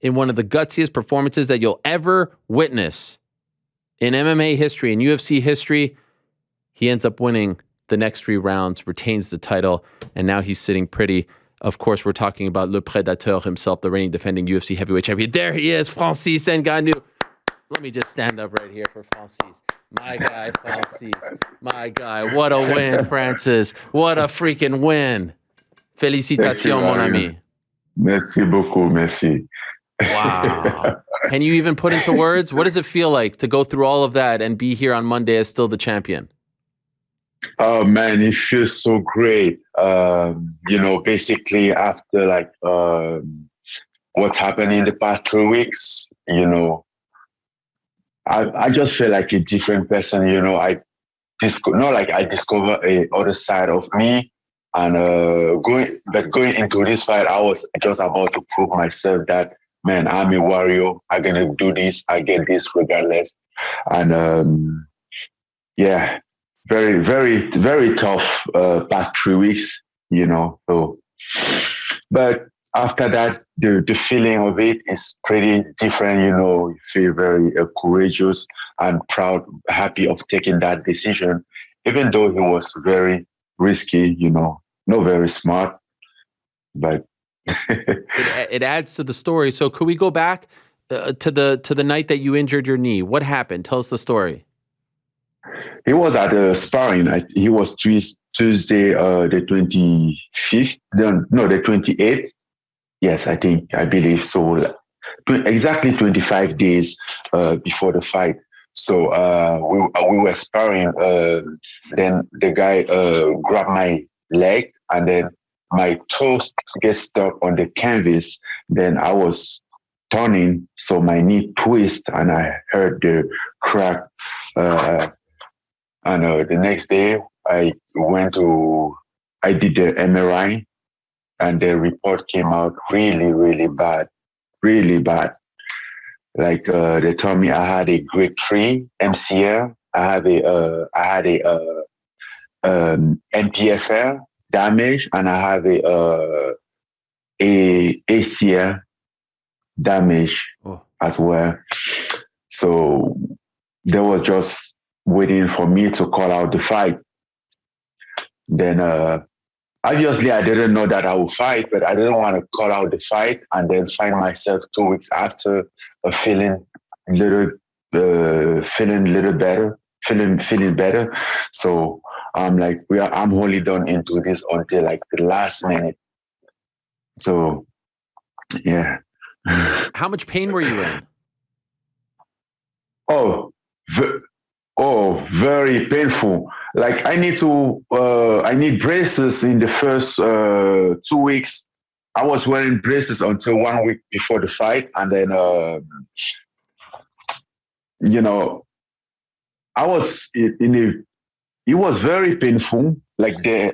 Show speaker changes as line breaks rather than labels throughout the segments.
in one of the gutsiest performances that you'll ever witness in MMA history, in UFC history. He ends up winning the next 3 rounds, retains the title, and now he's sitting pretty. Of course, we're talking about Le Predateur himself, the reigning defending UFC heavyweight champion. There he is, Francis Ngannou. Let me just stand up right here for Francis. My guy, Francis. My guy. What a win, Francis. What a freaking win. Félicitations, mon ami.
Merci beaucoup. Merci.
Wow. Can you even put into words? What does it feel like to go through all of that and be here on Monday as still the champion?
Oh man, it feels so great. Basically after what's happened in the past 3 weeks, I just feel like a different person. I discover a other side of me, and going into this fight, I was just about to prove myself that, man, I'm a warrior. I'm gonna do this. I get this regardless. And very, very, very tough past 3 weeks, So, but after that, the feeling of it is pretty different. You feel very courageous and proud, happy of taking that decision, even though it was very risky. Not very smart, but
it adds to the story. So, could we go back to the night that you injured your knee? What happened? Tell us the story.
He was at a sparring. He was Tuesday, the 25th. No, the 28th. Yes, I believe so. Exactly 25 days before the fight. So we were sparring. Then the guy grabbed my leg, and then my toes get stuck on the canvas. Then I was turning, so my knee twist, and I heard the crack. And the next day, I did the MRI, and the report came out really, really bad, really bad. Like they told me I had a grade 3 MCL, I had a MPFL damage, and I have a ACL damage as well. So they were just waiting for me to call out the fight. Then obviously I didn't know that I would fight, but I didn't want to call out the fight and then find myself 2 weeks after feeling better. So I'm like, I'm only done into this until like the last minute. So yeah.
How much pain were you in?
Very painful. Like I need braces in the first 2 weeks. I was wearing braces until 1 week before the fight. And then, I was it was very painful. Like the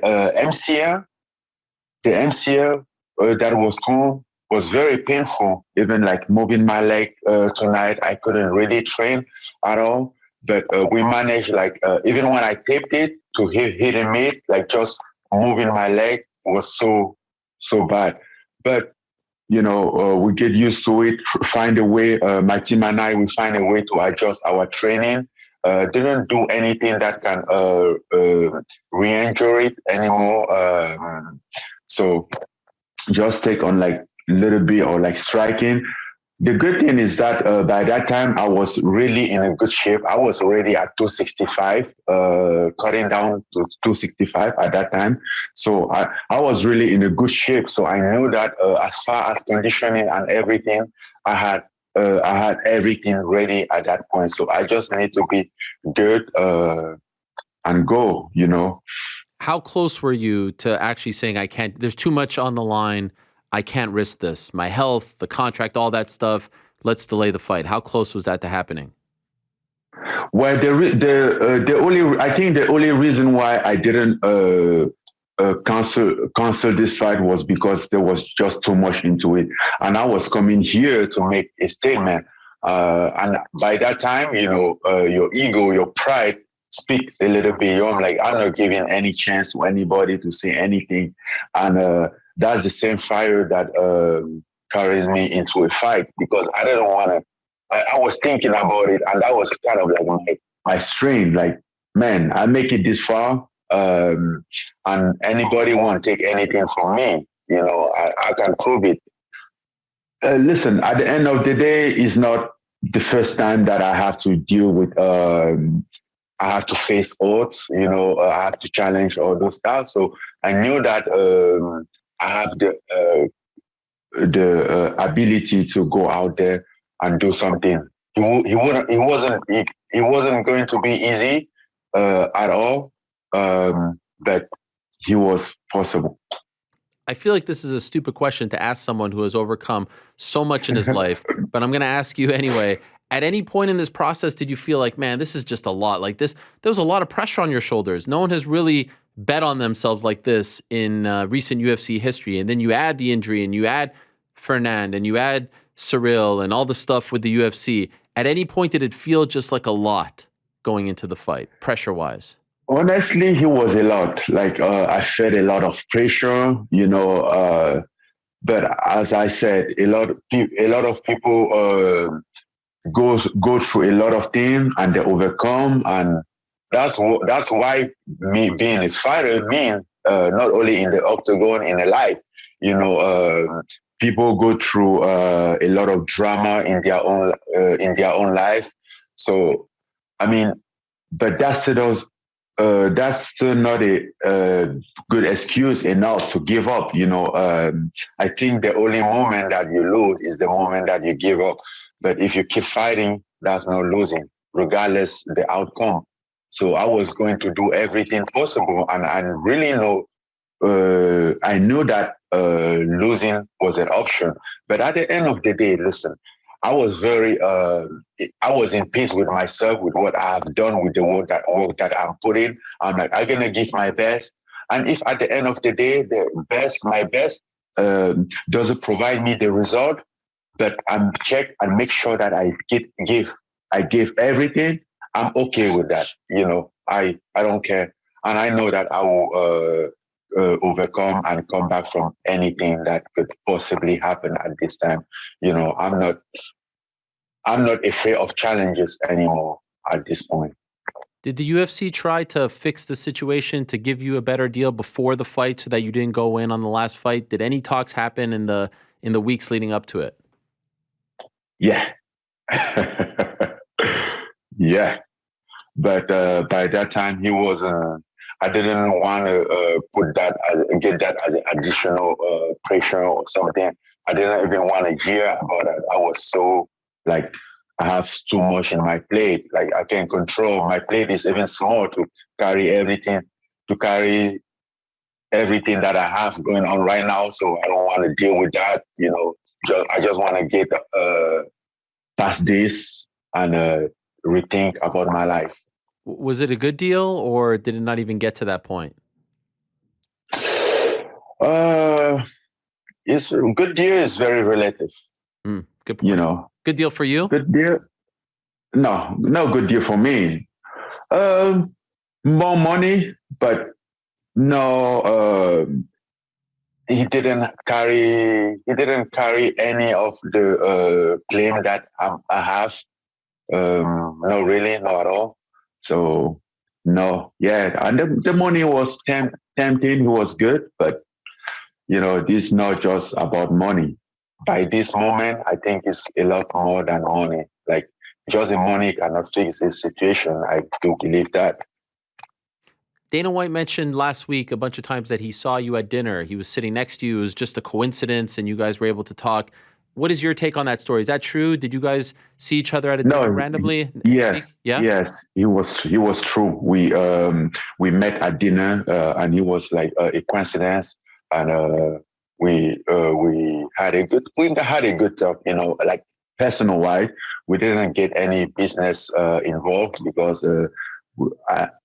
MCL that was torn was very painful. Even like moving my leg tonight, I couldn't really train at all. But we managed, like, even when I taped it to hitting it, like just moving my leg was so bad. But, we get used to it, find a way, my team and I, we find a way to adjust our training. Didn't do anything that can re-injure it anymore. So just take on like a little bit or like striking. The good thing is that by that time, I was really in a good shape. I was already at 265, cutting down to 265 at that time. So I was really in a good shape. So I knew that as far as conditioning and everything, I had everything ready at that point. So I just need to be good and go,
How close were you to actually saying, I can't, there's too much on the line, I can't risk this, my health, the contract, all that stuff, let's delay the fight? How close was that to happening?
Well, I think the only reason why I didn't cancel this fight was because there was just too much into it, and I was coming here to make a statement. And by that time, your ego, your pride speaks a little bit. I'm like, I'm not giving any chance to anybody to say anything, and that's the same fire that carries me into a fight because I didn't want to. I was thinking about it, and that was kind of like my strain. Like, man, I make it this far, and anybody want to take anything from me, I can prove it. Listen, at the end of the day, it's not the first time that I have to deal with. I have to face odds. I have to challenge all those stuff. So I knew that I have the ability to go out there and do something. It wasn't going to be easy at all, but he was possible.
I feel like this is a stupid question to ask someone who has overcome so much in his life, but I'm going to ask you anyway. At any point in this process, did you feel like, man, this is just a lot? Like this, there was a lot of pressure on your shoulders. No one has really bet on themselves like this in recent UFC history. And then you add the injury and you add Fernand and you add Ciryl and all the stuff with the UFC. At any point, did it feel just like a lot going into the fight, pressure-wise?
Honestly, he was a lot. Like I felt a lot of pressure, but as I said, a lot of people go through a lot of things and they overcome, and that's why me being a fighter means not only in the octagon, in a life, people go through a lot of drama in their own life. So, I mean, but that's still not a good excuse enough to give up. I think the only moment that you lose is the moment that you give up. But if you keep fighting, that's not losing, regardless the outcome. So I was going to do everything possible, and I really I knew that losing was an option. But at the end of the day, listen, I was I was in peace with myself, with what I have done, with the work that I'm putting. I'm like, I'm gonna give my best, and if at the end of the day, my best, doesn't provide me the result, but I'm check and make sure that I give everything. I'm okay with that. I don't care, and I know that I will overcome and come back from anything that could possibly happen at this time. I'm not afraid of challenges anymore at this point.
Did the UFC try to fix the situation to give you a better deal before the fight so that you didn't go in on the last fight? Did any talks happen in the weeks leading up to it?
Yeah. Yeah. But by that time, he was. I didn't want to get that as additional pressure or something. I didn't even want to hear about it. I was so like, I have too much in my plate. Like I can't control. My plate is even small to carry everything that I have going on right now. So I don't want to deal with that. I just want to get past this and rethink about my life.
Was it a good deal, or did it not even get to that point?
It's a good deal is very relative.
Good point. Good deal for you?
Good deal? No good deal for me. More money, but no. He didn't carry any of the claim that I have. No, really, not at all. So no, yeah, and the money was tempting. It was good, but this is not just about money. By this moment, I think it's a lot more than money. Like just the money cannot fix the situation. I do believe that.
Dana White mentioned last week a bunch of times that he saw you at dinner. He was sitting next to you. It was just a coincidence, and you guys were able to talk. What is your take on that story? Is that true? Did you guys see each other at a dinner randomly?
Yes.
Yeah?
Yes. It was true. We met at dinner, and it was like a coincidence, and we had a good talk. Like personal wise, we didn't get any business involved because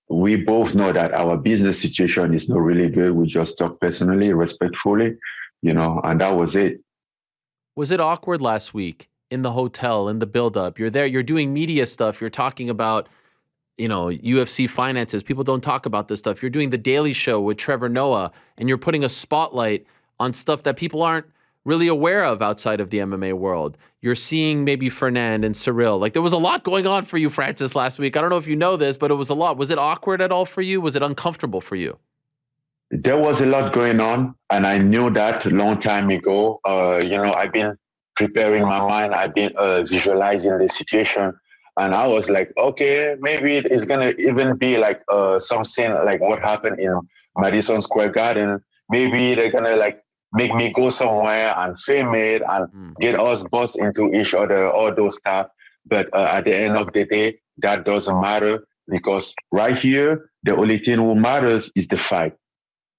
we both know that our business situation is not really good. We just talk personally, respectfully, and that was it.
Was it awkward last week in the hotel, in the buildup? You're there, you're doing media stuff. You're talking about, UFC finances. People don't talk about this stuff. You're doing the Daily Show with Trevor Noah, and you're putting a spotlight on stuff that people aren't really aware of outside of the MMA world? You're seeing maybe Fernand and Ciryl. Like there was a lot going on for you, Francis, last week. I don't know if you know this, but it was a lot. Was it awkward at all for you? Was it uncomfortable for you?
There was a lot going on, and I knew that a long time ago. I've been preparing my mind. I've been visualizing the situation, and I was like, okay, maybe it's gonna even be like something like what happened in Madison Square Garden. Maybe they're gonna like make me go somewhere and film it and get us bust into each other, all those stuff. But at the end of the day, that doesn't matter because right here, the only thing who matters is the fight.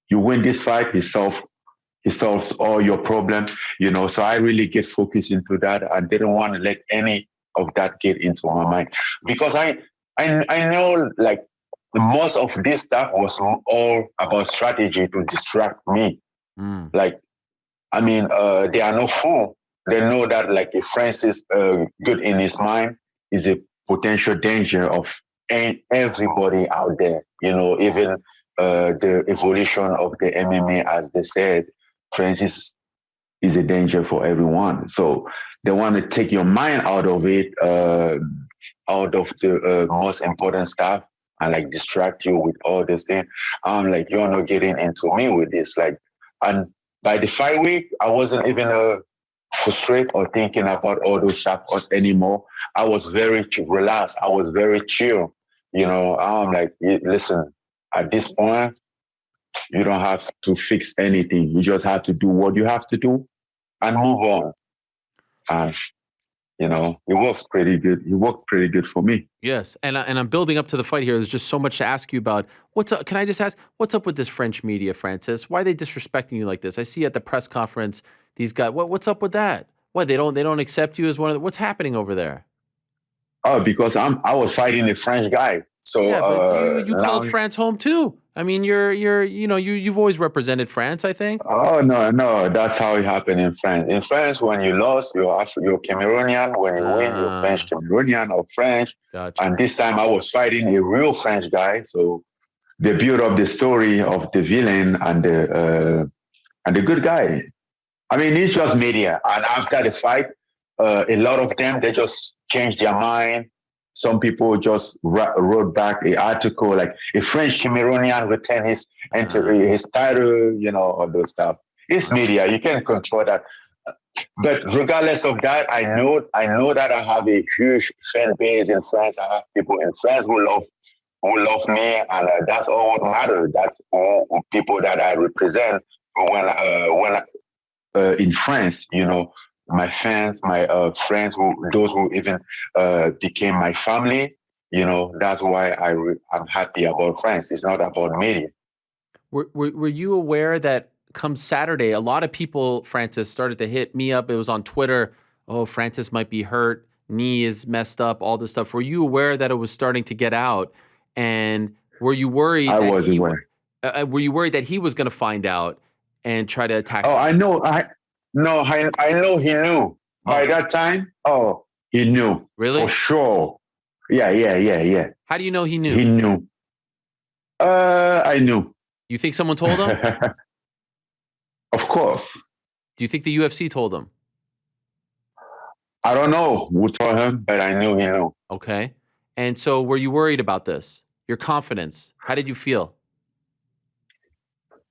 You win this fight, he solves all your problems, So I really get focused into that. I didn't want to let any of that get into my mind because I know like most of this stuff was all about strategy to distract me. Like, I mean, they are no fool. They know that like if Francis good in his mind is a potential danger of everybody out there, even the evolution of the MMA, as they said, Francis is a danger for everyone. So they want to take your mind out of it, out of the most important stuff, and like distract you with all this thing. I'm like, you're not getting into me with this. Like, and by the fight week, I wasn't even frustrated or thinking about all those stuff anymore. I was very relaxed. I was very chill. I'm like, listen, at this point, you don't have to fix anything. You just have to do what you have to do and move on. And, it works pretty good. It worked pretty good for me.
Yes. And I'm building up to the fight here. There's just so much to ask you about. What's up? Can I just ask, what's up with this French media, Francis? Why are they disrespecting you like this? I see at the press conference, these guys, what's up with that? Why they don't accept you as one of the, what's happening over there?
Oh, because I was fighting a French guy. So
yeah, but you called France home too. I mean, you've always represented France, I think.
Oh no, that's how it happened in France. In France, when you lost, you're Cameroonian. When you win, you're French Cameroonian or French.
Gotcha.
And this time, I was fighting a real French guy. So they built up the story of the villain and the good guy. I mean, it's just media. And after the fight, a lot of them they just changed their mind. Some people just wrote back an article like a French Cameroonian retained his title, all those stuff. It's media. You can't control that. But regardless of that, I know that I have a huge fan base in France. I have people in France who love me, and that's all that matters. That's all people that I represent when in France, my fans, my friends, those who even became my family, that's why I'm happy about France. It's not about media.
Were you aware that come Saturday, a lot of people, Francis, started to hit me up. It was on Twitter. Oh, Francis might be hurt. Knee is messed up, all this stuff. Were you aware that it was starting to get out? And were you worried?
I was aware.
Were you worried that he was going to find out and try to attack?
Oh, I know. I know he knew. By that time, he knew.
Really?
For sure. Yeah.
How do you know he knew?
He knew. I knew.
You think someone told him?
Of course.
Do you think the UFC told him?
I don't know who told him, but I knew he knew.
Okay. And so were you worried about this? Your confidence? How did you feel?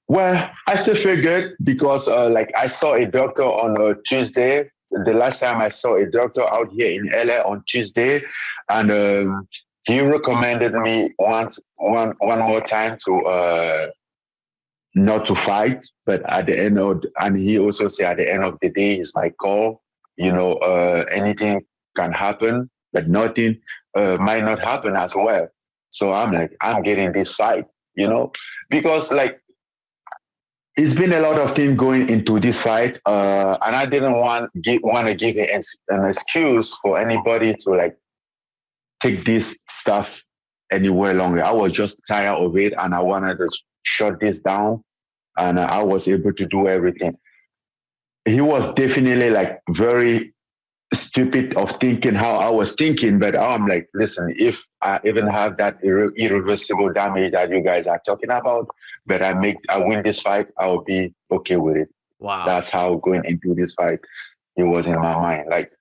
Well, I still feel good because I saw a doctor on Tuesday. The last time I saw a doctor out here in LA on Tuesday, and he recommended me one more time to not to fight. But at the end and he also said at the end of the day, it's my call. Anything can happen, but nothing might not happen as well. So I'm like, I'm getting this fight, because it's been a lot of things going into this fight, and I didn't want to give an excuse for anybody to take this stuff anywhere longer. I was just tired of it, and I wanted to shut this down, and I was able to do everything. He was definitely very stupid of thinking how I was thinking, but I'm like, listen, if I even have that irreversible damage that you guys are talking about, but I win this fight, I'll be okay with it.
Wow.
That's how going into this fight, it was in my mind. Like,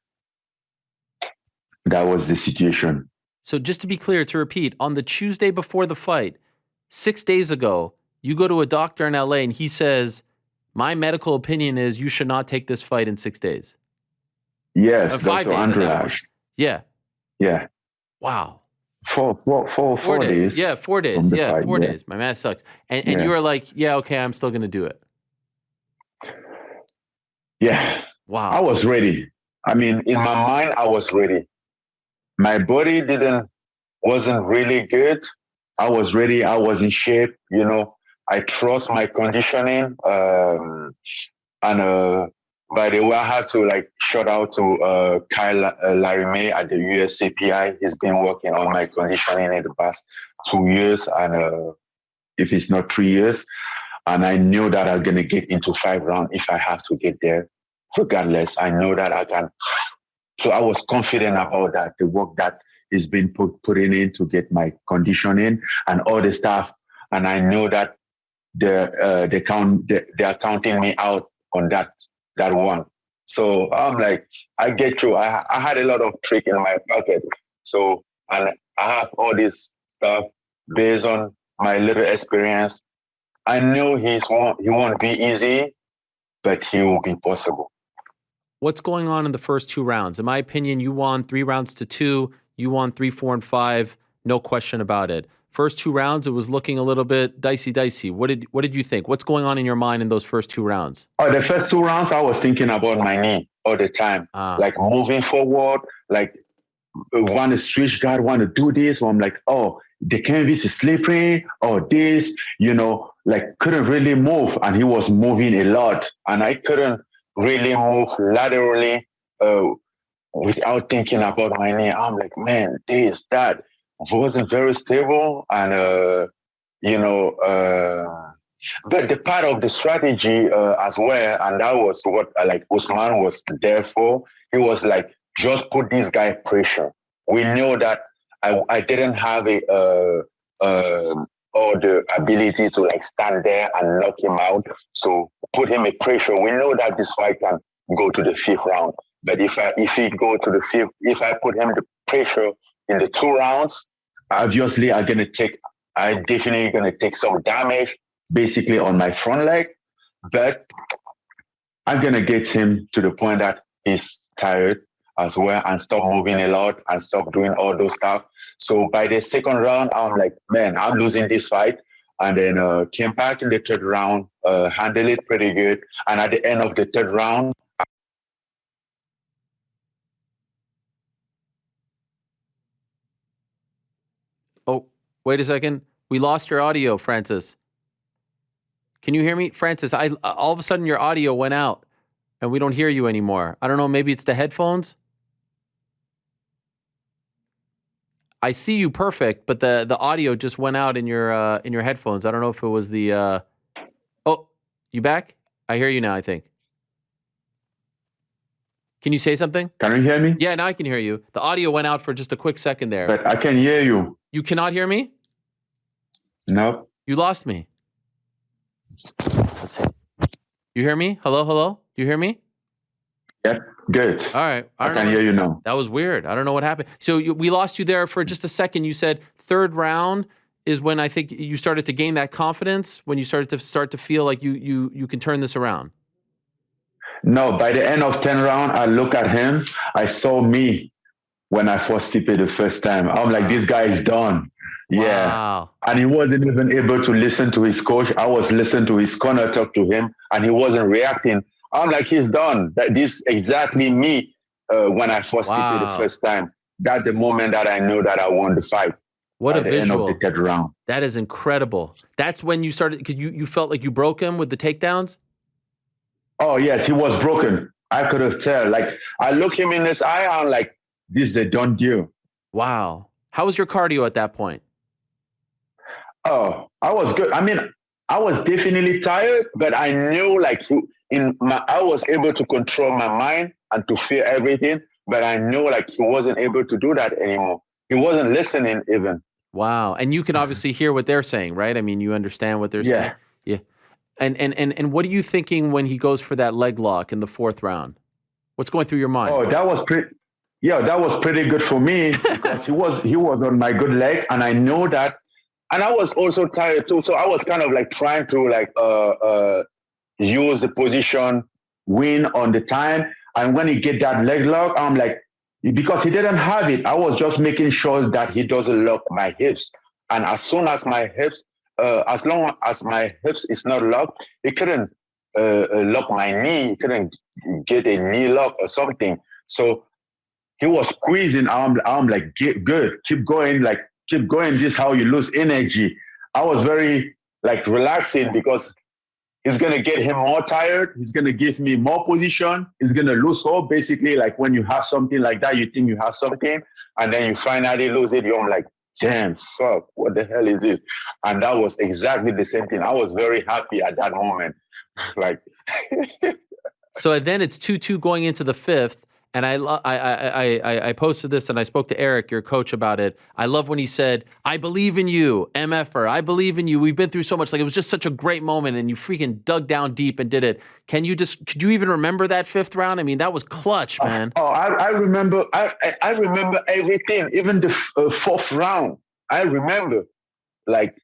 that was the situation.
So just to be clear, to repeat, on the Tuesday before the fight, 6 days ago, you go to a doctor in LA and he says, my medical opinion is you should not take this fight in 6 days.
Yes,
5
Dr.
days at that point.
Andreas.
Yeah.
Yeah.
Wow.
4 days.
Yeah, 4 days. Yeah,
fight,
4 days. My math sucks. And you were like, yeah, okay, I'm still going to do it.
Yeah.
Wow.
I was ready. I mean, in my mind, I was ready. My body wasn't really good. I was ready. I was in shape. You know, I trust my conditioning. And by the way, I have to like shout out to Kyle Larimé at the UFC PI. He's been working on my conditioning in the past 2 years, and if it's not 3 years. And I knew that I'm gonna get into 5 rounds if I have to get there. Regardless, I know that I can. So I was confident about that. The work that is being putting in to get my conditioning and all the stuff. And I know that they're counting me out on that one. So I'm like, I get you. I had a lot of trick in my pocket. So, and I have all this stuff based on my little experience. I know he won't be easy, but he will be possible.
What's going on in the first 2 rounds? In my opinion, you won 3 rounds to 2. You won 3, 4, and 5. No question about it. First 2 rounds, it was looking a little bit dicey. What did you think? What's going on in your mind in those first 2 rounds?
Oh, the first 2 rounds, I was thinking about my knee all the time. Like moving forward, like want to switch guard, want to do this. So I'm like, oh, the canvas is slippery, or this, like couldn't really move. And he was moving a lot. And I couldn't really move laterally without thinking about my knee. I'm like, man, that wasn't very stable. And, but the part of the strategy as well, and that was what like Usman was there for. He was like, just put this guy pressure. We know that I didn't have all the ability to like stand there and knock him out. So put him a pressure. We know that this fight can go to the 5th round. But if he go to the 5th, if I put him the pressure in the 2 rounds, obviously I'm definitely gonna take some damage, basically on my front leg. But I'm gonna get him to the point that he's tired as well and stop moving a lot and stop doing all those stuff. So by the 2nd round, I'm like, man, I'm losing this fight. And then came back in the 3rd round, handled it pretty good. And at the end of the 3rd round,
oh, wait a second. We lost your audio, Francis. Can you hear me? Francis, all of a sudden your audio went out and we don't hear you anymore. I don't know, maybe it's the headphones? I see you perfect, but the audio just went out in your headphones. I don't know if it was the Oh, you back? I hear you now, I think. Can you say something?
Can you hear me?
Yeah, now I can hear you. The audio went out for just a quick second there.
But I can hear you.
You cannot hear me?
No.
You lost me. Let's see. You hear me? Hello? Do you hear me?
Yep, good.
All right.
I can hear you now.
That was weird. I don't know what happened. So we lost you there for just a second. You said 3rd round is when I think you started to gain that confidence, when you started to feel like you can turn this around.
No, by the end of 10 round, I look at him. I saw me when I first tipped the first time. I'm like, this guy is done. Yeah.
Wow.
And he wasn't even able to listen to his coach. I was listening to his corner talk to him, and he wasn't reacting. I'm like, he's done. This exactly me when I first tipped the first time. That's the moment that I know that I won the fight.
What a visual.
End of the 3rd round.
That is incredible. That's when you started, because you felt like you broke him with the takedowns?
Oh, yes, he was broken. I could have tell. Like, I look him in his eye, I'm like, this is a done deal.
Wow. How was your cardio at that point?
Oh, I was good. I mean, I was definitely tired, but I knew like I was able to control my mind and to feel everything, but I knew like he wasn't able to do that anymore. He wasn't listening even.
Wow. And you can obviously hear what they're saying, right? I mean, you understand what they're saying. Yeah. And what are you thinking when he goes for that leg lock in the 4th round? What's going through your mind?
Oh, that was pretty. Yeah, that was pretty good for me because he was on my good leg, and I know that. And I was also tired too, so I was kind of like trying to like use the position, win on the time. And when he get that leg lock, I'm like, because he didn't have it, I was just making sure that he doesn't lock my hips. And as soon as my hips, as long as my hips is not locked, he couldn't lock my knee. He couldn't get a knee lock or something. So he was squeezing. I'm like, good, keep going, like keep going. This is how you lose energy. I was very like relaxing because it's gonna get him more tired. He's gonna give me more position. He's gonna lose hope. Basically, like when you have something like that, you think you have something, and then you finally lose it. You're like, damn, fuck, what the hell is this? And that was exactly the same thing. I was very happy at that moment. Like,
so then it's 2-2 going into the 5th. And I posted this and I spoke to Eric, your coach, about it. I love when he said, I believe in you, MFer. I believe in you. We've been through so much. Like, it was just such a great moment and you freaking dug down deep and did it. Could you even remember that 5th round? I mean, that was clutch, man.
I remember. I remember everything, even the 4th round. I remember, like,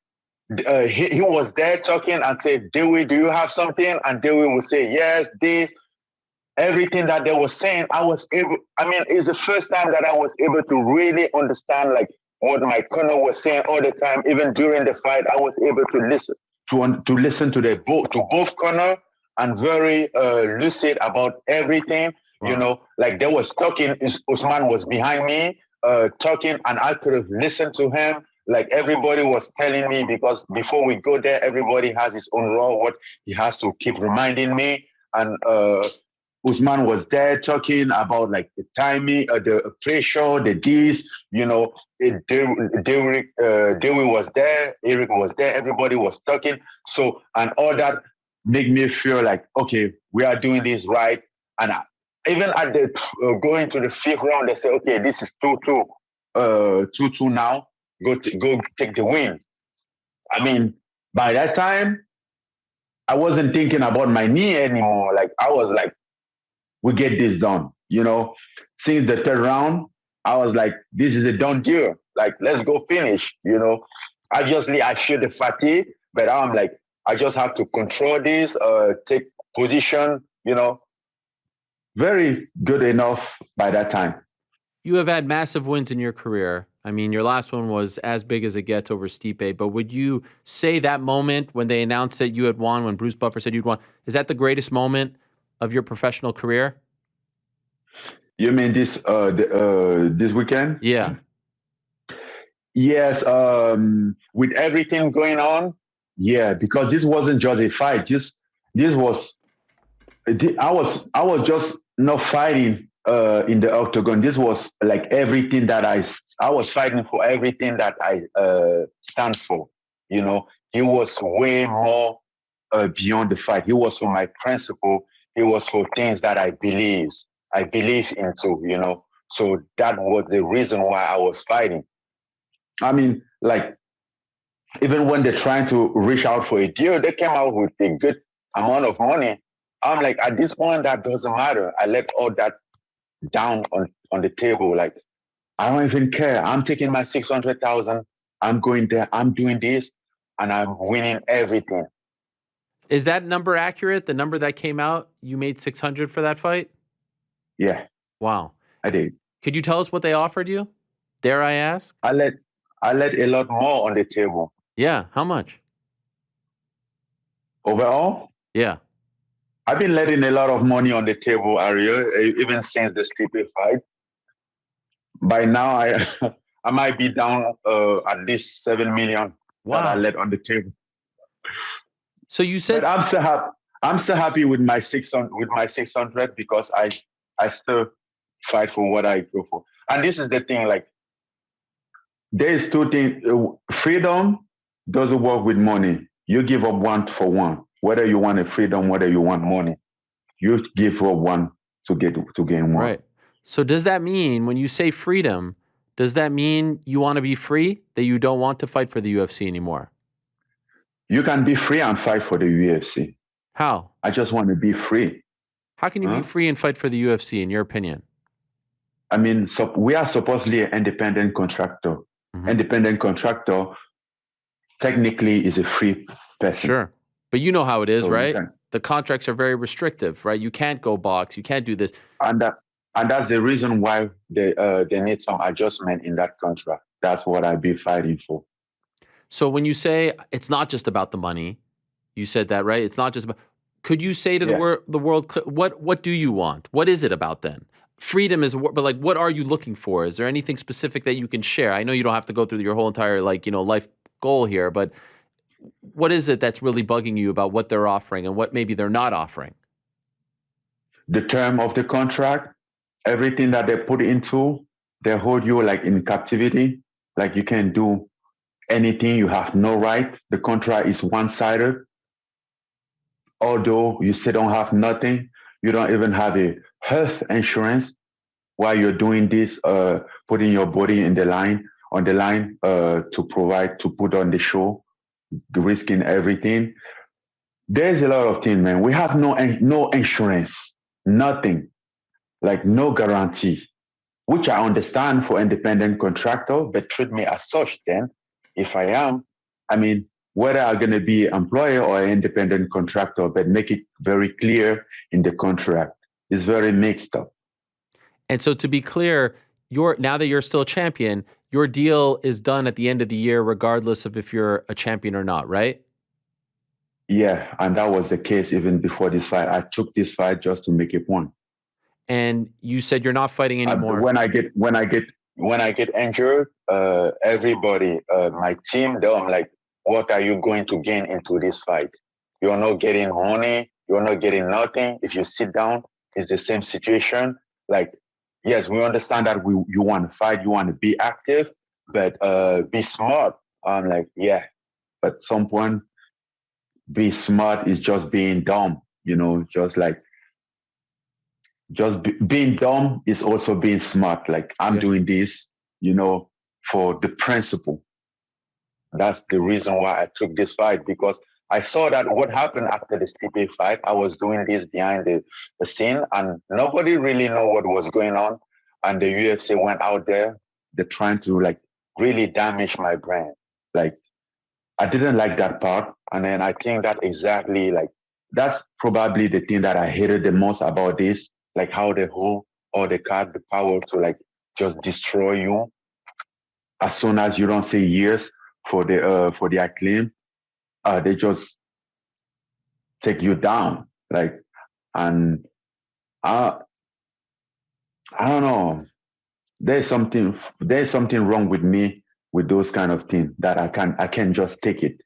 he was there talking and said, Dewey, do you have something? And Dewey would say, yes, this. Everything that they were saying, I was able. I mean, it's the first time that I was able to really understand like what my corner was saying all the time. Even during the fight, I was able to listen to both corner and very lucid about everything. Wow. You know, like they was talking. Usman was behind me talking, and I could have listened to him. Like everybody was telling me, because before we go there, everybody has his own role. What he has to keep reminding me and. Usman was there talking about like the timing, the pressure, the this, you know, Dewey was there, Eric was there, everybody was talking. So, and all that made me feel like, okay, we are doing this right. And even at the going to the 5th round, they say, okay, this is 2-2, 2-2 now, go take the win. I mean, by that time, I wasn't thinking about my knee anymore. Like I was like, we get this done, you know. Since the 3rd round, I was like, this is a done deal. Like, let's go finish, you know. Obviously, I feel the fatigue, but I'm like, I just have to control this, take position, you know. Very good enough by that time.
You have had massive wins in your career. I mean, your last one was as big as it gets over Stipe, but would you say that moment when they announced that you had won, when Bruce Buffer said you'd won, is that the greatest moment of your professional career?
You mean this this weekend?
Yeah.
Yes, with everything going on, yeah, because this wasn't just a fight. This was I was just not fighting in the octagon. This was like everything that I was fighting for, everything that I stand for. You know, it was way more beyond the fight. It was for my principle. It was for things that I believe into, you know. So that was the reason why I was fighting. I mean, like, even when they're trying to reach out for a deal, they came out with a good amount of money. I'm like, at this point, that doesn't matter. I let all that down on the table. Like, I don't even care. I'm taking my 600,000. I'm going there. I'm doing this, and I'm winning everything.
Is that number accurate? The number that came out, you made 600 for that fight?
Yeah.
Wow.
I did.
Could you tell us what they offered you? Dare I ask?
I let a lot more on the table.
Yeah. How much?
Overall?
Yeah.
I've been letting a lot of money on the table, Ariel, even since the Stipe fight. By now, I might be down at least 7 million that I let on the table.
So you said,
but I'm still happy. I'm still happy with my 600 because I still fight for what I go for. And this is the thing, like, there's two things. Freedom doesn't work with money. You give up one for one. Whether you want a freedom, whether you want money, you give up one to gain one.
Right. So does that mean, when you say freedom, does that mean you want to be free, that you don't want to fight for the UFC anymore?
You can be free and fight for the UFC.
How?
I just want to be free.
How can you be free and fight for the UFC, in your opinion?
I mean, so we are supposedly an independent contractor.
Mm-hmm.
Independent contractor technically is a free person.
Sure. But you know how it is,
So
right? The contracts are very restrictive, right? You can't go box. You can't do this.
And that's the reason why they need some adjustment in that contract. That's what I'll be fighting for.
So when you say it's not just about the money, you said that, right? It's not just about. Could you say to the world, what do you want? What is it about then? Freedom is, but like, what are you looking for? Is there anything specific that you can share? I know you don't have to go through your whole entire life goal here, but what is it that's really bugging you about what they're offering and what maybe they're not offering?
The term of the contract, everything that they put into, they hold you like in captivity. Like you can't do anything. You have no right. The contract is one-sided. Although you still don't have nothing, you don't even have a health insurance while you're doing this, putting your body on the line to put on the show, risking everything. There's a lot of things, man. We have no insurance, nothing, like no guarantee, which I understand for independent contractor, but treat me as such then. If I am, I mean, whether I'm going to be employer or an independent contractor, but make it very clear in the contract. It's very mixed up.
And so to be clear, now that you're still champion, your deal is done at the end of the year, regardless of if you're a champion or not, right?
Yeah, and that was the case even before this fight. I took this fight just to make a point.
And you said you're not fighting anymore.
When I get injured, everybody, my team, I'm like, what are you going to gain into this fight? You're not getting money. You're not getting nothing. If you sit down, it's the same situation. Like, yes, we understand that you want to fight, you want to be active, but be smart. I'm like, yeah, but some point, be smart is just being dumb. Being dumb is also being smart. Like I'm doing this, for the principle. That's the reason why I took this fight, because I saw that what happened after the Stipe fight. I was doing this behind the scene and nobody really know what was going on. And the UFC went out there. They're trying to like really damage my brand. Like I didn't like that part. And then I think that exactly that's probably the thing that I hated the most about this, like how they hold all the power to like just destroy you as soon as you don't say yes for the acclaim. They just take you down. And I don't know. There's something wrong with me with those kind of things that I can't just take it.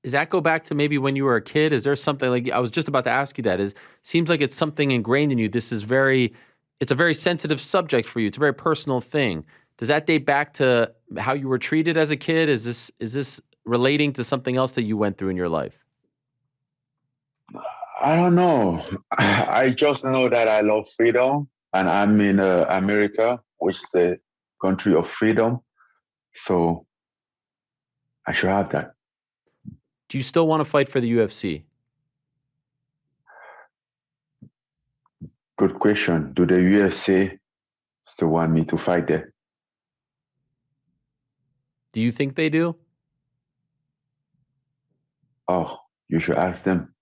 Does that go back to maybe when you were a kid? Is there something like, I was just about to ask you that, seems like it's something ingrained in you. It's a very sensitive subject for you. It's a very personal thing. Does that date back to how you were treated as a kid? Is this relating to something else that you went through in your life?
I don't know. I just know that I love freedom, and I'm in America, which is a country of freedom. So I should have that.
Do you still want to fight for the UFC?
Good question. Do the UFC still want me to fight there?
Do you think they do?
Oh, you should ask them.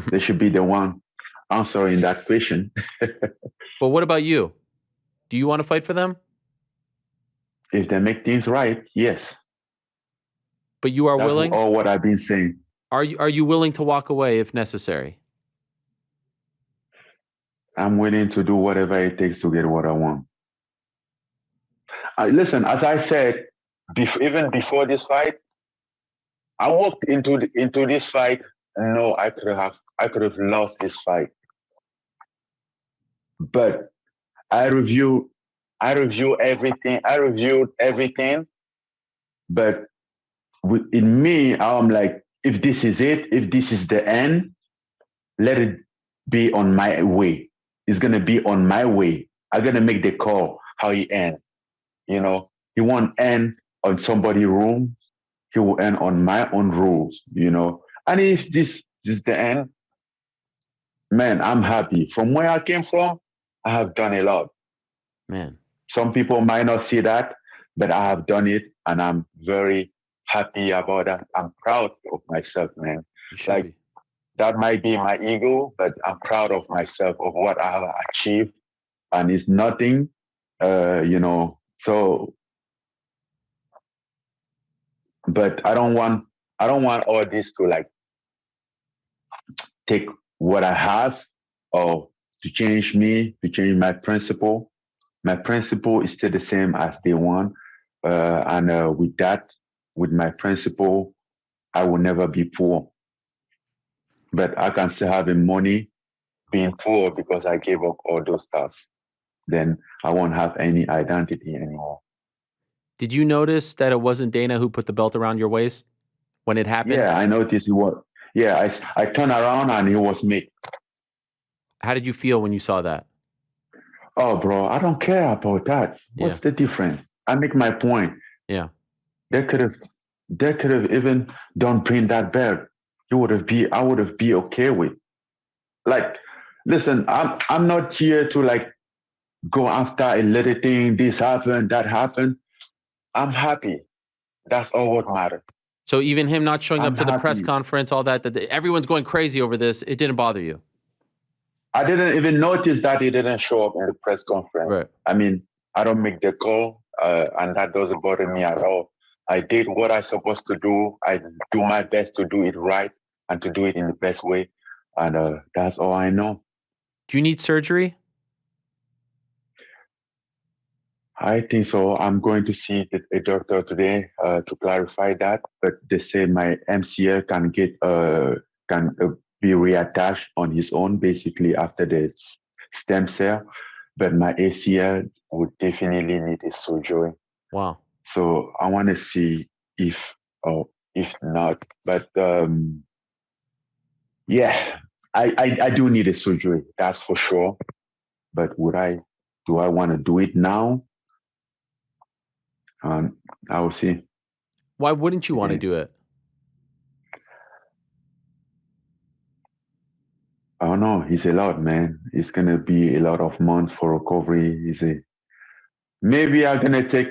They should be the one answering that question.
But what about you? Do you want to fight for them?
If they make things right, yes.
But you are willing?
That's all what I've been saying.
Are you willing to walk away if necessary?
I'm willing to do whatever it takes to get what I want. Listen, as I said, even before this fight, I walked into this fight. No, I could have lost this fight. But I reviewed everything. I reviewed everything. But in me, I'm like, if this is it, if this is the end, let it be on my way. It's gonna be on my way. I'm gonna make the call how he ends. He won't end on somebody's room. he will end on my own rules, And if this is the end, man, I'm happy. From where I came from, I have done a lot.
Man.
Some people might not see that, but I have done it, and I'm very happy about that. I'm proud of myself, man.
You should
Like,
be.
that might be my ego, but I'm proud of myself, of what I have achieved, and it's nothing, So, but I don't want all this to like take what I have or to change me, to change my principle. My principle is still the same as day one. And with that, with my principle, I will never be poor. But I can still have money being poor because I gave up all those stuff. Then I won't have any identity anymore.
Did you notice that it wasn't Dana who put the belt around your waist when it happened?
Yeah, I noticed it was. Yeah, I turned around and it was me.
How did you feel when you saw that?
Oh, bro, I don't care about that. What's the difference? I make my point.
Yeah.
They could have even don't bring that belt. I would have be okay with. Like, listen, I'm not here to like go after a little thing. This happened, that happened. I'm happy. That's all what matters.
So even him not showing
I'm
up to the press
happy.
conference, all that everyone's going crazy over this, it didn't bother you?
I didn't even notice that he didn't show up in the press conference.
Right.
I mean, I don't make the call, and that doesn't bother me at all. I did what I'm supposed to do. I do my best to do it right and to do it in the best way. And that's all I know.
Do you need surgery?
I think so. I'm going to see a doctor today to clarify that. But they say my MCL can be reattached on his own, basically after the stem cell. But my ACL would definitely need a surgery.
Wow.
So I want to see if or if not. But yeah, I do need a surgery. That's for sure. But do I want to do it now? I will see.
Why wouldn't you want to
Yeah.
do it?
I don't know. It's a lot, man. It's gonna be a lot of months for recovery. Maybe I'm gonna take.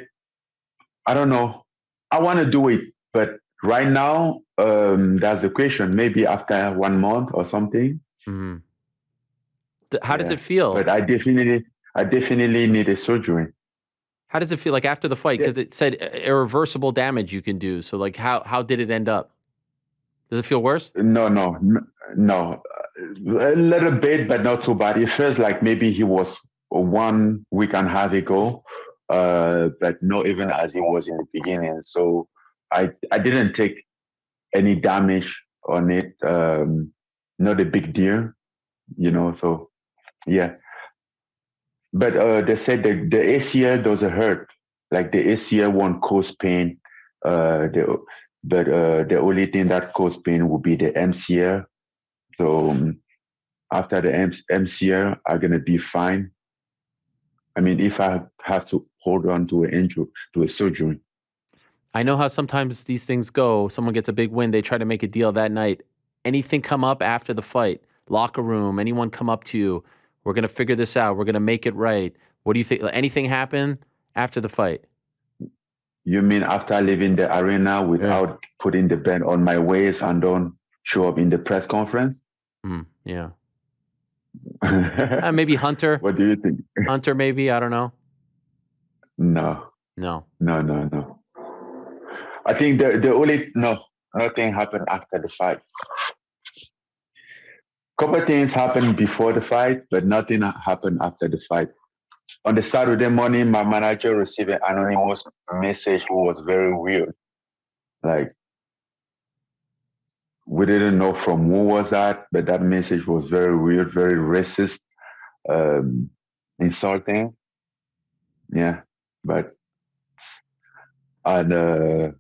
I don't know. I want to do it, but right now, that's the question. Maybe after 1 month or something.
Mm-hmm. How does it feel?
But I definitely need a surgery.
How does it feel like after the fight?
Yeah.
Because it said irreversible damage you can do. So like, how did it end up? Does it feel worse?
No. A little bit, but not too bad. It feels like maybe he was 1 week and a half ago, but not even as he was in the beginning. So I didn't take any damage on it. Not a big deal, So yeah. But they said the ACL doesn't hurt. Like the ACL won't cause pain. The only thing that cause pain would be the MCL. So after the MCL, I'm gonna be fine. I mean, if I have to hold on to a surgery.
I know how sometimes these things go. Someone gets a big win, they try to make a deal that night. Anything come up after the fight? Locker room, anyone come up to you? We're going to figure this out. We're going to make it right. What do you think? Anything happen after the fight?
You mean after leaving the arena without putting the band on my waist and don't show up in the press conference?
Yeah. Maybe Hunter.
What do you think?
Hunter, maybe. I don't know.
No.
No.
I think nothing happened after the fight. Couple things happened before the fight, but nothing happened after the fight. On the Saturday morning, my manager received an anonymous message who was very weird. Like, we didn't know from who was that, but that message was very weird, very racist, insulting. Yeah, and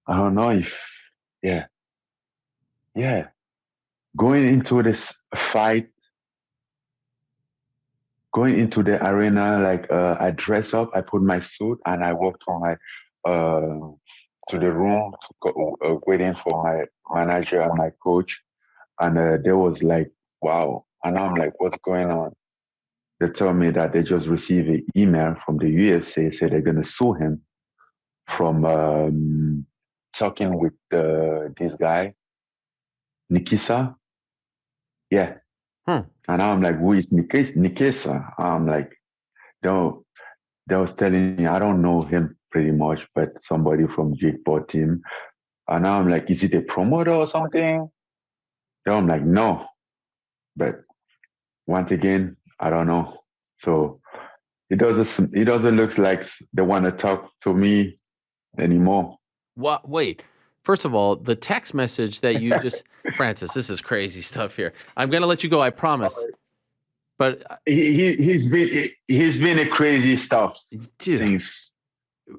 I don't know if, yeah. Going into this fight, going into the arena, like I dress up, I put my suit, and I walk to my to the room, waiting for my manager and my coach. And they was like, wow. And I'm like, what's going on? They told me that they just received an email from the UFC, said they're going to sue him from talking with this guy, Nikisa. Yeah.
Hmm.
And I'm like, who is Nikisa? I'm like, no, they was telling me, I don't know him pretty much, but somebody from Jake bought him. And now I'm like, is it a promoter or something? Then I'm like, no. But once again, I don't know. So it doesn't look like they want to talk to me anymore.
What? Wait. First of all, the text message that you just, Francis, this is crazy stuff here. I'm gonna let you go, I promise. But
He's been a crazy stuff
dude,
since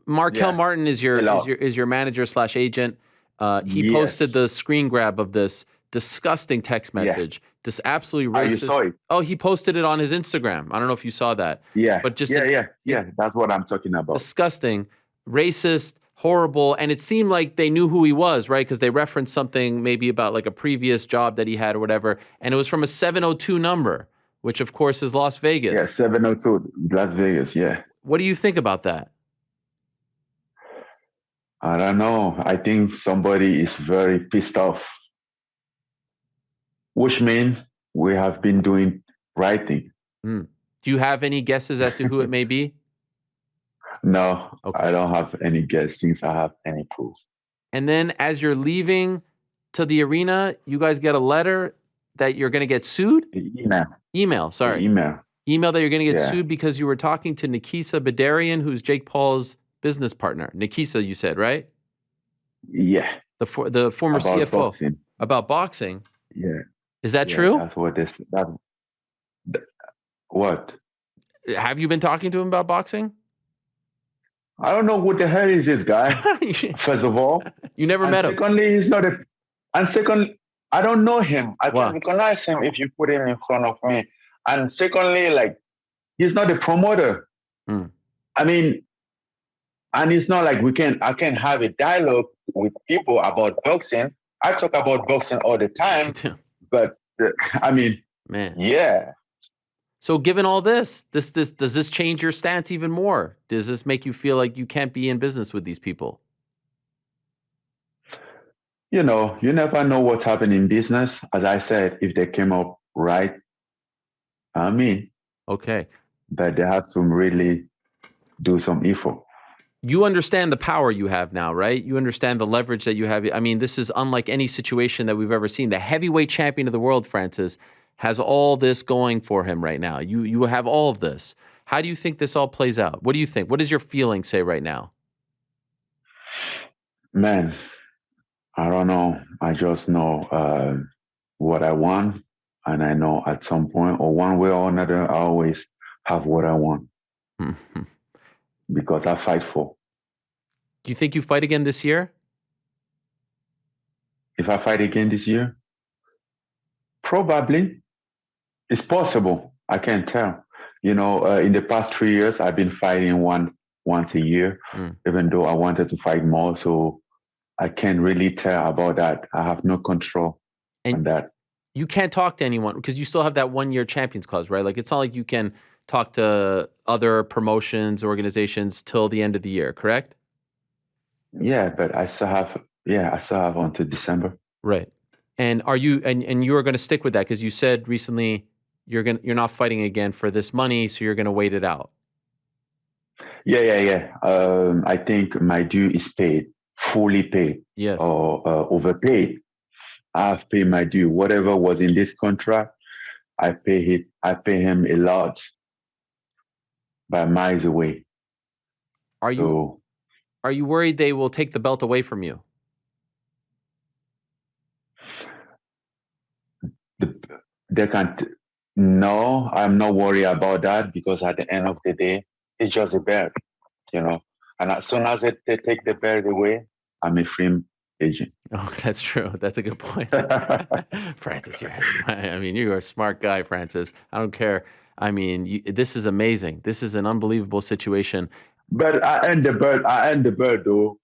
Markel
yeah,
Martin is
a lot.
your manager / agent. He posted
Yes.
the screen grab of this disgusting text message. This absolutely
Oh, you
racist.
saw it?
Oh, he posted it on his Instagram. I don't know if you saw that.
Yeah.
But just
Yeah. That's what I'm talking about.
disgusting, racist, horrible, and it seemed like they knew who he was, right? Because they referenced something maybe about like a previous job that he had or whatever, and it was from a 702 number, which of course is Las Vegas.
Yeah, 702 Las Vegas. Yeah.
What do you think about that?
I don't know. I think somebody is very pissed off, which means we have been doing right thing.
Do you have any guesses as to who it may be?
No,
Okay.
I don't have any guess since I have any proof.
And then as you're leaving to the arena, you guys get a letter that you're going to get sued? Email, sorry. Email that you're going to get sued because you were talking to Nikisa Bedarian, who's Jake Paul's business partner. Nikisa, you said, right?
Yeah.
The former
about
CFO.
Boxing.
About boxing?
Yeah.
Is that true?
That's what this. What?
Have you been talking to him about boxing?
I don't know what the hell is this guy. First of all,
you never met him.
Secondly, he's not a. And second, I don't know him. I can recognize him if you put him in front of me. And secondly, like, he's not a promoter. I mean, and it's not like I can have a dialogue with people about boxing. I talk about boxing all the time, but I mean,
man,
yeah.
So given all this, does this change your stance even more? Does this make you feel like you can't be in business with these people?
You know, you never know what's happening in business. As I said, if they came up right, I mean,
okay,
but they have to really do some effort.
You understand the power you have now, right? You understand the leverage that you have. I mean, this is unlike any situation that we've ever seen. The heavyweight champion of the world, Francis, has all this going for him right now. You have all of this. How do you think this all plays out? What do you think? What does your feeling say right now?
Man, I don't know. I just know what I want. And I know at some point or one way or another, I always have what I want. Because I fight for.
Do you think you fight again this year?
If I fight again this year? Probably. It's possible. I can't tell. You know, in the past 3 years, I've been fighting once a year, even though I wanted to fight more. So I can't really tell about that. I have no control on that.
You can't talk to anyone because you still have that 1 year champions clause, right? Like, it's not like you can talk to other promotions, organizations till the end of the year, correct?
Yeah, but I still have until December.
Right. And are you and you are going to stick with that because you said recently you're not fighting again for this money, so you're going to wait it out.
Yeah. I think my due is paid, fully paid,
yes,
or overpaid. I've paid my due. Whatever was in this contract, I pay him a lot, by miles away.
Are you worried they will take the belt away from you?
They can't. No, I'm not worried about that because at the end of the day, it's just a belt, you know. And as soon as they take the belt away, I'm a free agent.
Oh, that's true. That's a good point. Francis, I mean, you're a smart guy, Francis. I don't care. I mean, this is amazing. This is an unbelievable situation.
But I earned the belt though.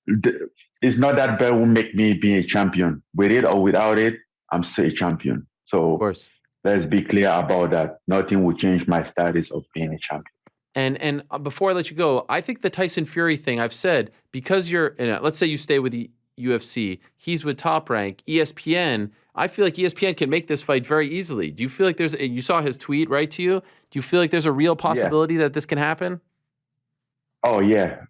it's not that belt will make me be a champion. With it or without it, I'm still a champion.
Of
So
course.
let's be clear about that. Nothing will change my status of being a champion.
And before I let you go, I think the Tyson Fury thing, I've said, because let's say you stay with the UFC, he's with Top Rank, ESPN. I feel like ESPN can make this fight very easily. Do you feel like you saw his tweet, right, to you? Do you feel like there's a real possibility that this can happen?
Oh yeah.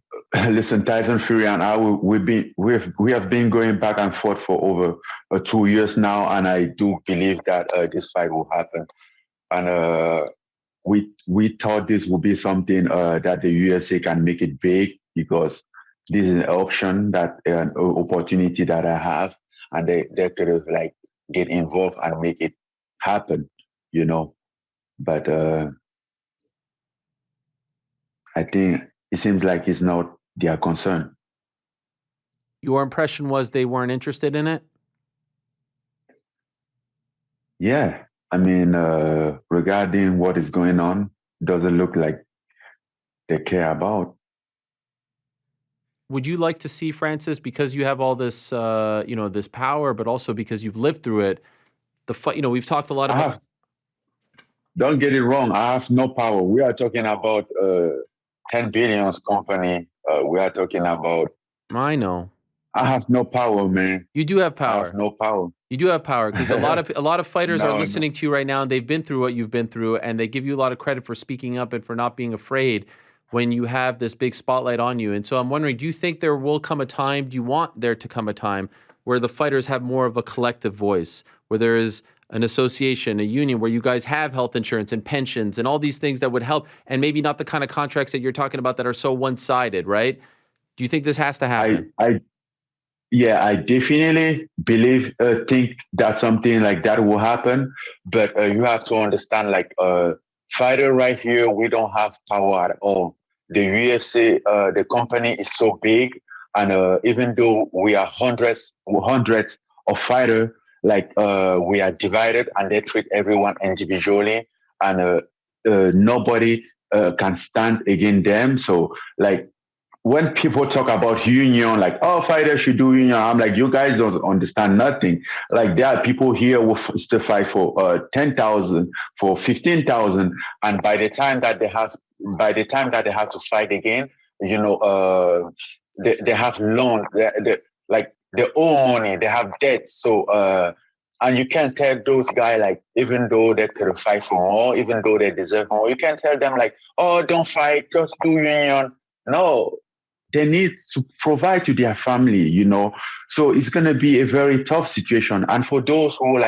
Listen, Tyson Fury and I, we have been going back and forth for over 2 years now, and I do believe that this fight will happen. And we thought this would be something that the UFC can make it big, because this is an option, that an opportunity that I have, and they could have like get involved and make it happen, you know. But I think it seems like it's not their concern.
Your impression was they weren't interested in it?
Yeah, I mean, regarding what is going on, doesn't look like they care about.
Would you like to see, Francis, because you have all this, this power, but also because you've lived through it, the fight? We've talked a lot about.
Don't get it wrong. I have no power. We are talking about 10 billions company. We are talking about.
I know.
I have no power, man.
You do have power.
I have no power.
You do have power, because a lot of fighters are listening to you right now, and they've been through what you've been through, and they give you a lot of credit for speaking up and for not being afraid when you have this big spotlight on you. And so I'm wondering, do you think there will come a time, do you want there to come a time where the fighters have more of a collective voice, where there is an association, a union, where you guys have health insurance and pensions and all these things that would help, and maybe not the kind of contracts that you're talking about that are so one-sided, right? Do you think this has to happen?
Yeah, I definitely think that something like that will happen. But you have to understand, like, fighter right here, we don't have power at all. The UFC, the company is so big, and even though we are hundreds of fighters, like, we are divided, and they treat everyone individually, and nobody can stand against them. So, like, when people talk about union, like, oh, fighters should do union, I'm like, you guys don't understand nothing. Like, there are people here who still fight for 10,000, for 15,000, and by the time that they have to fight again, they have loan, like, they owe money, they have debt. So, and you can't tell those guys, like, even though they could fight for more, even though they deserve more, you can't tell them, like, oh, don't fight, just do union. No. They need to provide to their family, So it's going to be a very tough situation. And for those who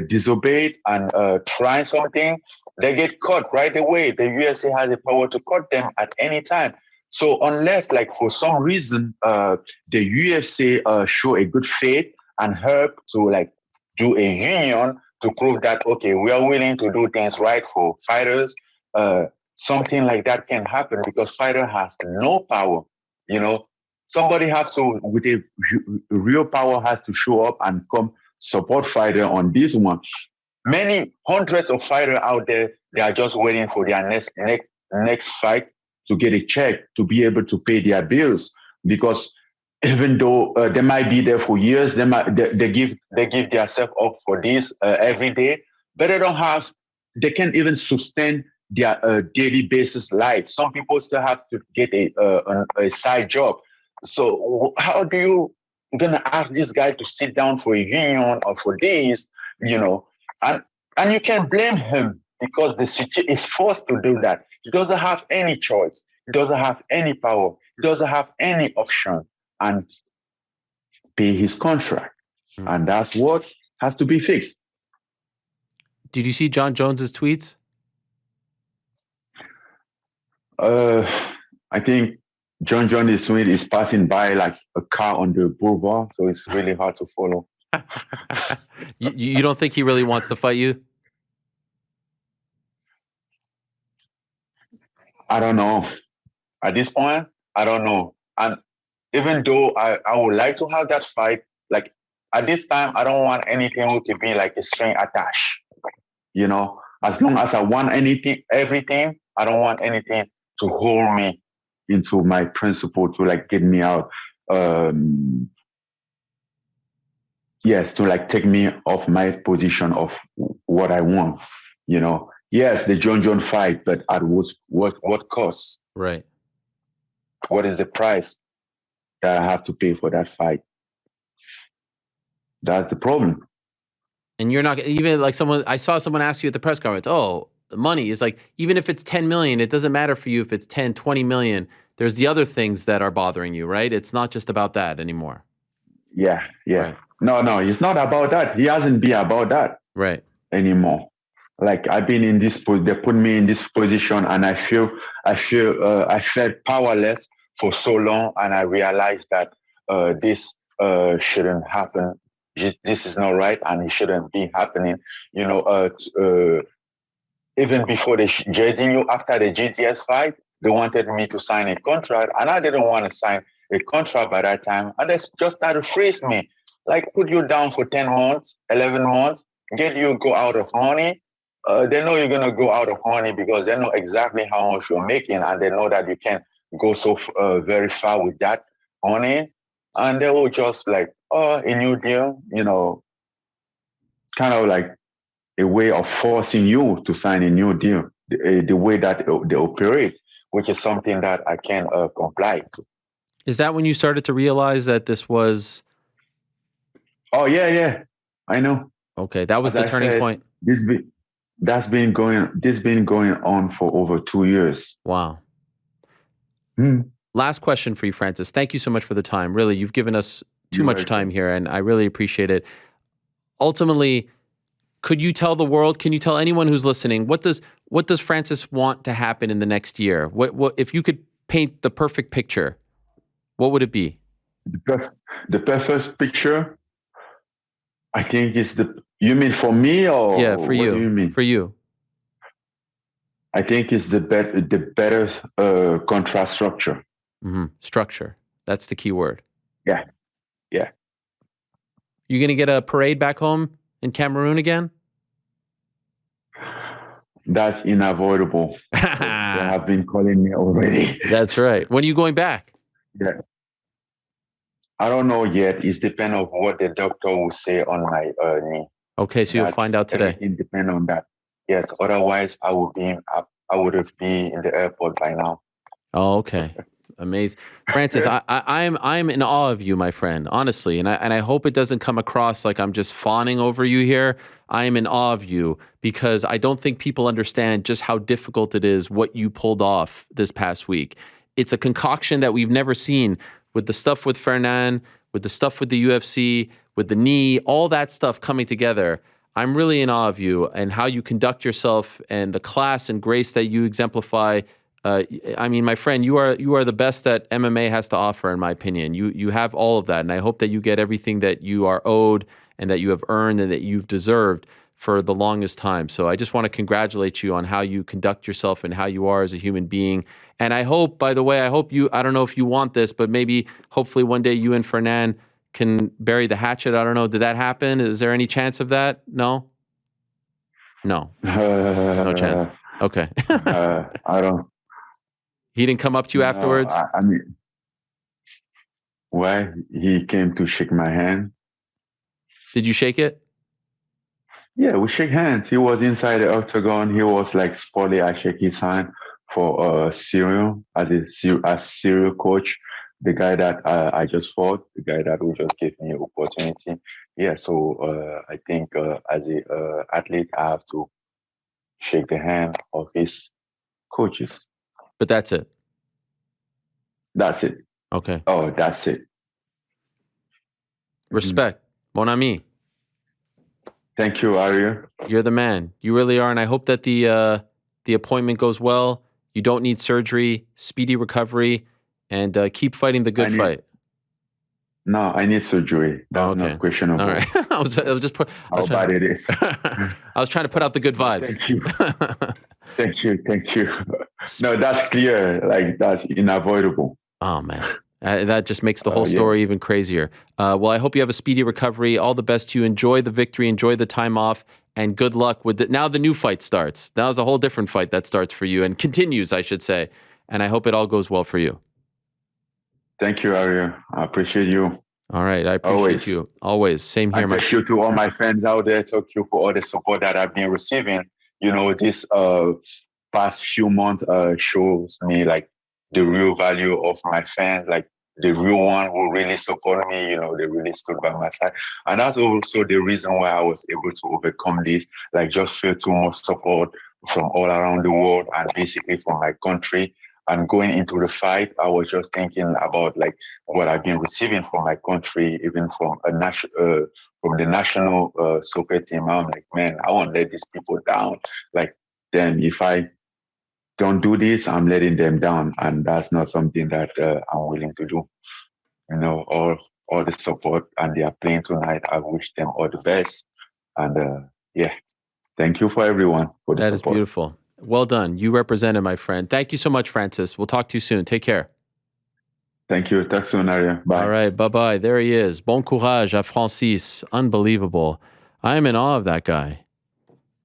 disobeyed and try something, they get caught right away. The UFC has the power to cut them at any time. So unless, like, for some reason, the UFC show a good faith and help to, like, do a union to prove that, okay, we are willing to do things right for fighters, something like that can happen, because fighter has no power. Somebody has to, with a real power, has to show up and come support fighter on this one. Many hundreds of fighters out there, they are just waiting for their next fight to get a check to be able to pay their bills, because even though they might be there for years, they give themselves up for this every day, but they can't even sustain their daily basis life. Some people still have to get a side job. So how do you gonna ask this guy to sit down for a union or for this, and you can't blame him, because the city is forced to do that. He doesn't have any choice. He doesn't have any power. He doesn't have any option, and pay his contract. And that's what has to be fixed.
Did you see John Jones's tweets?
I think John Jones is passing by like a car on the boulevard, so it's really hard to follow.
You don't think he really wants to fight you?
I don't know. At this point, I don't know. And even though I would like to have that fight, like, at this time, I don't want anything to be like a string attached. As long as I want everything, I don't want anything to hold me. into my principle to like get me out. Yes, to like take me off my position of what I want. Yes, the John fight, but at what cost?
Right.
What is the price that I have to pay for that fight? That's the problem.
And you're not even like I saw someone ask you at the press conference, oh, the money is like, even if it's 10 million, it doesn't matter for you if it's 10, 20 million. There's the other things that are bothering you, right? It's not just about that anymore.
Yeah.
Right.
No, it's not about that. He hasn't been about that anymore. Like I've been in this, they put me in this position, and I felt powerless for so long, and I realized that this shouldn't happen. This is not right, and it shouldn't be happening. Even before after the GTS fight, they wanted me to sign a contract, and I didn't want to sign a contract by that time, and they just started to freeze me, like put you down for 10 months, 11 months, get you go out of money. They know you're going to go out of money because they know exactly how much you're making, and they know that you can't go so very far with that money. And they will just like, oh, a new deal, kind of like a way of forcing you to sign a new deal, the way that they operate, which is something that I can't comply to.
Is that when you started to realize that this was...
Oh, yeah. I know.
Okay, that was the turning point.
This been going on for over 2 years.
Wow. Last question for you, Francis. Thank you so much for the time. Really, you've given us too much time here, and I really appreciate it. Ultimately, could you tell the world, can you tell anyone who's listening, what does Francis want to happen in the next year? What if you could paint the perfect picture, what would it be?
The perfect picture, I think, is you mean for me, or
yeah, for you?
What do you mean?
For you.
I think it's the better contract structure.
Mm-hmm. Structure. That's the key word.
Yeah.
You going to get a parade back home in Cameroon again?
That's unavoidable. They have been calling me already.
That's right. When are you going back?
Yeah. I don't know yet. It's depend on what the doctor will say on my knee.
Okay, so you'll find out today.
Everything depends on that. Yes. Otherwise, I would have been in the airport by now.
Oh, okay. Amazing. Francis, I'm in awe of you, my friend, honestly. And I hope it doesn't come across like I'm just fawning over you here. I am in awe of you because I don't think people understand just how difficult it is what you pulled off this past week. It's a concoction that we've never seen, with the stuff with Fernand, with the stuff with the UFC, with the knee, all that stuff coming together. I'm really in awe of you and how you conduct yourself and the class and grace that you exemplify. I mean, my friend, you are the best that MMA has to offer, in my opinion. You have all of that, and I hope that you get everything that you are owed and that you have earned and that you've deserved for the longest time. So I just want to congratulate you on how you conduct yourself and how you are as a human being. And I hope, by the way, I don't know if you want this, but maybe hopefully one day you and Fernand can bury the hatchet. I don't know. Did that happen? Is there any chance of that? No? No chance. Okay.
I don't.
He didn't come up to you afterwards?
I mean, well, he came to shake my hand.
Did you shake it?
Yeah, we shake hands. He was inside the octagon. He was like sporty. I shake his hand for Ciryl as Ciryl coach, the guy that I just fought, the guy that will just give me opportunity. Yeah, so I think as a athlete, I have to shake the hand of his coaches.
But that's it.
That's it.
Okay.
Oh, that's it.
Respect. Mon ami.
Thank you, Ariel.
You're the man. You really are. And I hope that the appointment goes well. You don't need surgery, speedy recovery, and keep fighting the good fight.
No, I need surgery. That's not questionable.
All right. I was
bad it is.
I was trying to put out the good vibes.
Thank you. Thank you. No, that's clear. Like, that's unavoidable.
Oh, man. That just makes the whole story even crazier. Well, I hope you have a speedy recovery. All the best to you. Enjoy the victory. Enjoy the time off. And good luck with it. Now the new fight starts. Now it's a whole different fight that starts for you and continues, I should say. and I hope it all goes well for you.
Thank you, Ariel. I appreciate you.
All right. I appreciate
Always.
you. Always. Same here.
And thank you to all my fans out there. Thank you for all the support that I've been receiving. This past few months shows me like the real value of my fans, like the real one who really support me, they really stood by my side. And that's also the reason why I was able to overcome this, like just feel too much support from all around the world and basically from my country. And going into the fight, I was just thinking about like what I've been receiving from my country, even from from the national soccer team. I'm like, man, I won't let these people down. Like, then if I don't do this, I'm letting them down, and that's not something that I'm willing to do. All the support, and they are playing tonight. I wish them all the best, and yeah, thank you for everyone for the
That
support.
is beautiful. Well done. You represented, my friend. Thank you so much, Francis. We'll talk to you soon. Take care.
Thank you. Talk soon, Ariel. Bye.
All right. Bye-bye. There he is. Bon courage à Francis. Unbelievable. I am in awe of that guy.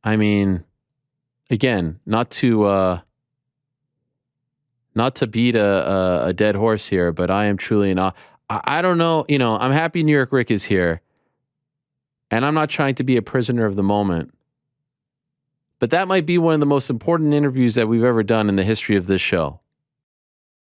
I mean, again, not to beat a dead horse here, but I am truly in awe. I don't know. I'm happy New York Rick is here, and I'm not trying to be a prisoner of the moment. But that might be one of the most important interviews that we've ever done in the history of this show.